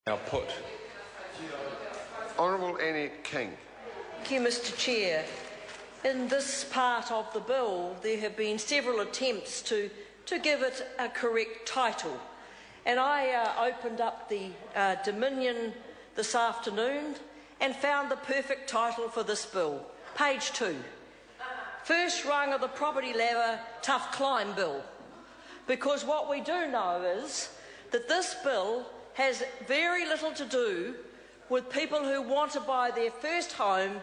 Now put. Honourable Annie King. Thank you, Mr. Chair. In this part of the bill, there have been several attempts to give it a correct title. And I opened up the Dominion this afternoon and found the perfect title for this bill. Page 2. First rung of the property ladder, tough climb bill. Because what we do know is that this bill has very little to do with people who want to buy their first home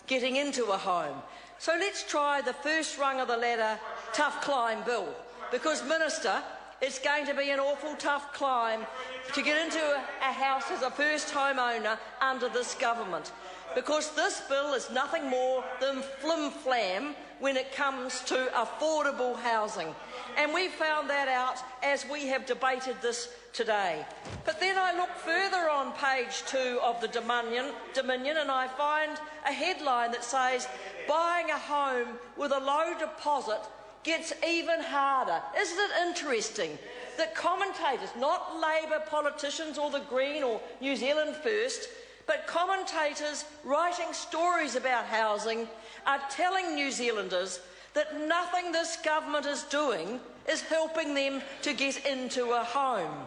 getting into a home. So let's try the first rung of the ladder, tough climb bill. Because, Minister, it's going to be an awful tough climb to get into a house as a first homeowner under this government. Because this bill is nothing more than flim-flam when it comes to affordable housing. And we found that out as we have debated this today. But then I look further on page 2 of the Dominion and I find a headline that says, buying a home with a low deposit gets even harder. Isn't it interesting that commentators, not Labour politicians or the Green or New Zealand First, but commentators writing stories about housing are telling New Zealanders that nothing this government is doing is helping them to get into a home.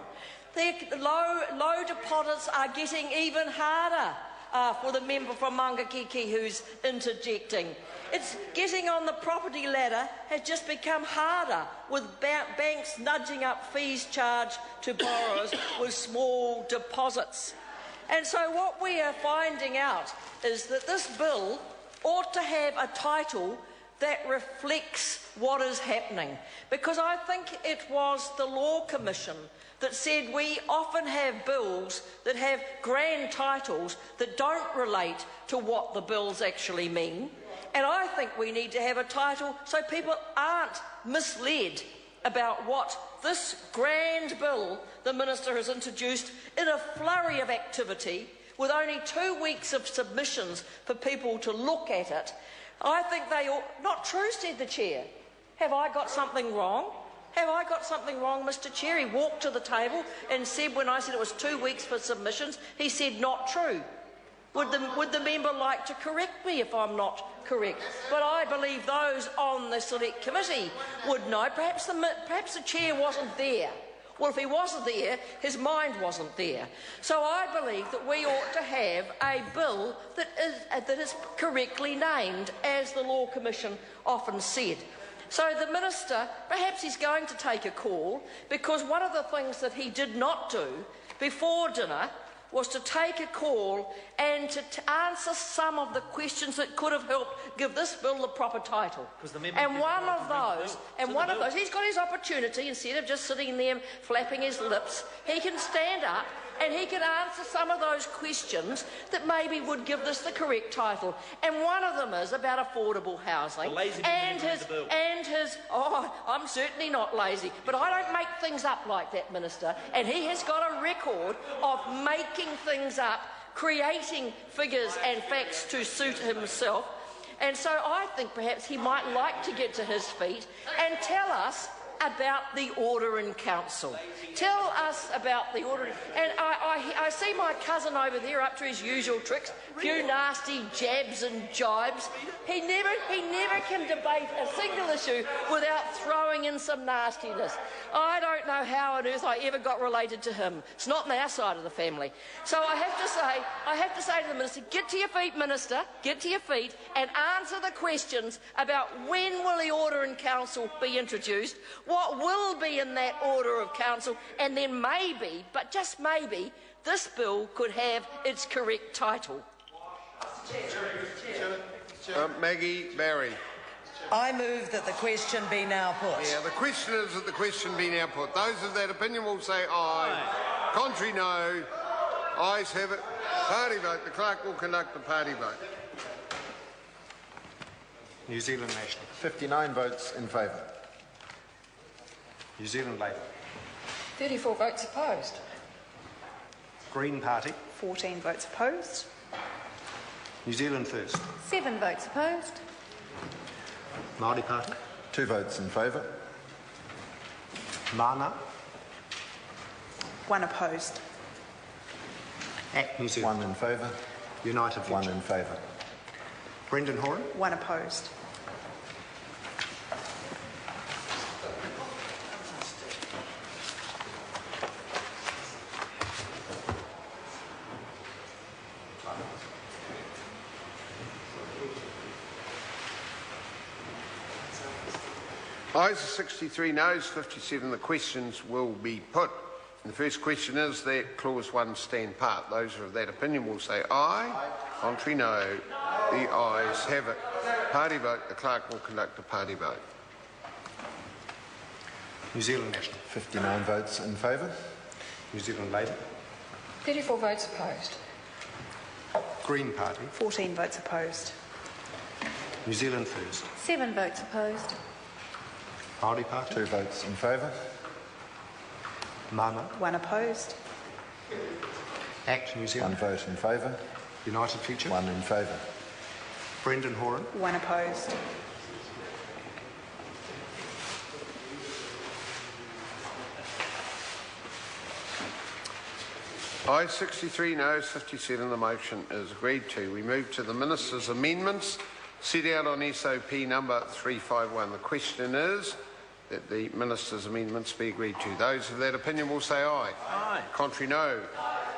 Their low deposits are getting even harder for the member from Mangakiki who's interjecting. It's getting on the property ladder has just become harder, with banks nudging up fees charged to borrowers with small deposits. And so what we are finding out is that this bill ought to have a title that reflects what is happening. Because I think it was the Law Commission that said we often have bills that have grand titles that don't relate to what the bills actually mean. And I think we need to have a title so people aren't misled about what this grand bill the Minister has introduced in a flurry of activity with only 2 weeks of submissions for people to look at it. I think they ought... Not true, said the Chair. Have I got something wrong? Have I got something wrong, Mr. Chair? He walked to the table and said, when I said it was 2 weeks for submissions, he said not true. Would the member like to correct me if I'm not correct? But I believe those on the Select Committee would know. Perhaps the Chair wasn't there. Well, if he wasn't there, his mind wasn't there. So I believe that we ought to have a bill that is correctly named, as the Law Commission often said. So the Minister, perhaps he's going to take a call, because one of the things that he did not do before dinner was to take a call and to answer some of the questions that could have helped give this bill the proper title. And one of those, he's got his opportunity. Instead of just sitting there flapping his lips, he can stand up and he can answer some of those questions that maybe would give this the correct title. And one of them is about affordable housing. I'm certainly not lazy, but I don't make things up like that, Minister. And he has got a record of making things up, creating figures and facts to suit himself. And so I think perhaps he might like to get to his feet and tell us about the order in council. Tell us about the order. And I see my cousin over there up to his usual tricks, a few nasty jabs and jibes. He never can debate a single issue without throwing in some nastiness. I don't know how on earth I ever got related to him. It's not on our side of the family. So I have to say to the Minister, get to your feet, Minister, get to your feet and answer the questions about when will the order in council be introduced, what will be in that order of council, and then maybe, but just maybe, this bill could have its correct title. Maggie Barry. I move that the question be now put. Yeah, the question is that the question be now put. Those of that opinion will say aye. Contrary, no. Ayes have it. Party vote. The clerk will conduct the party vote. New Zealand National. 59 votes in favour. New Zealand Labour. 34 votes opposed. Green Party. 14 votes opposed. New Zealand First. 7 votes opposed. Māori Party. 2 votes in favour. Mana. 1 opposed. Act New Zealand. 1 in favour. United 1 Future. in favour. Brendan Horan. 1 opposed. Ayes 63, noes 57. The questions will be put. And the first question is that clause 1 stand part. Those who are of that opinion will say aye. Contrary, no. The ayes have it. Party vote. The clerk will conduct a party vote. New Zealand National. 59 votes in favour. New Zealand Labour. 34 votes opposed. Green Party. 14 votes opposed. New Zealand First. 7 votes opposed. Māori Party. 2 votes in favour. Mana. 1 opposed. Act New 1 Zealand. vote in favour. United Future. 1 in favour. Brendan Horan. 1 opposed. Ayes 63, noes 57. The motion is agreed to. We move to the Minister's amendments set out on SOP number 351. The question is that the Minister's amendments be agreed to. Those of that opinion will say aye. Aye. Contrary, no.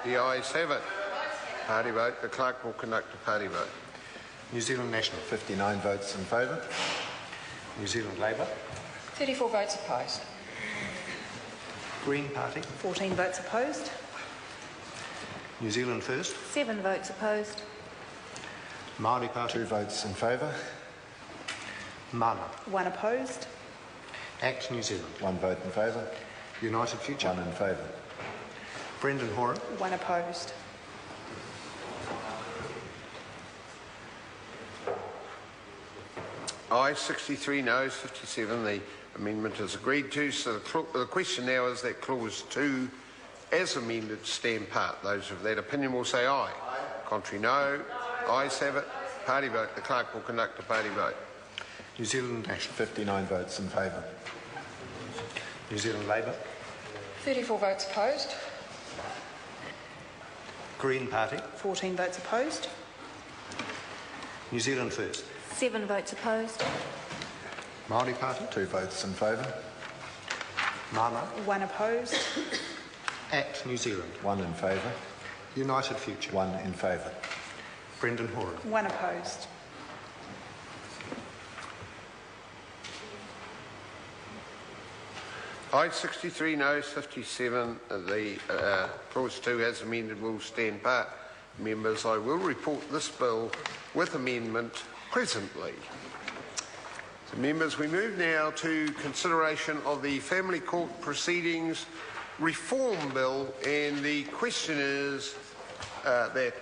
The ayes have it. Party vote. The clerk will conduct a party vote. New Zealand National. 59 votes in favour. New Zealand Labour. 34 votes opposed. Green Party. 14 votes opposed. New Zealand First. 7 votes opposed. Māori Party. 2 votes in favour. Mana. 1 opposed. Act New Zealand. 1 vote in favour. United Future. 1 in favour. Brendan Horan. 1 opposed. Ayes 63, noes 57. The amendment is agreed to. So the question now is that clause 2 as amended stand part. Those of that opinion will say aye. Contrary, no. Ayes have it. Party vote. The clerk will conduct a party vote. New Zealand National. 59 votes in favour. New Zealand Labour. 34 votes opposed. Green Party. 14 votes opposed. New Zealand First. 7 votes opposed. Māori Party. 2 votes in favour. Mana. 1 opposed. Act New Zealand. 1 in favour. United Future. 1 in favour. Brendan Horan. 1 opposed. Ayes 63, noes 57. The clause 2 as amended will stand part. Members, I will report this bill with amendment presently. So members, we move now to consideration of the Family Court Proceedings Reform Bill, and the question is that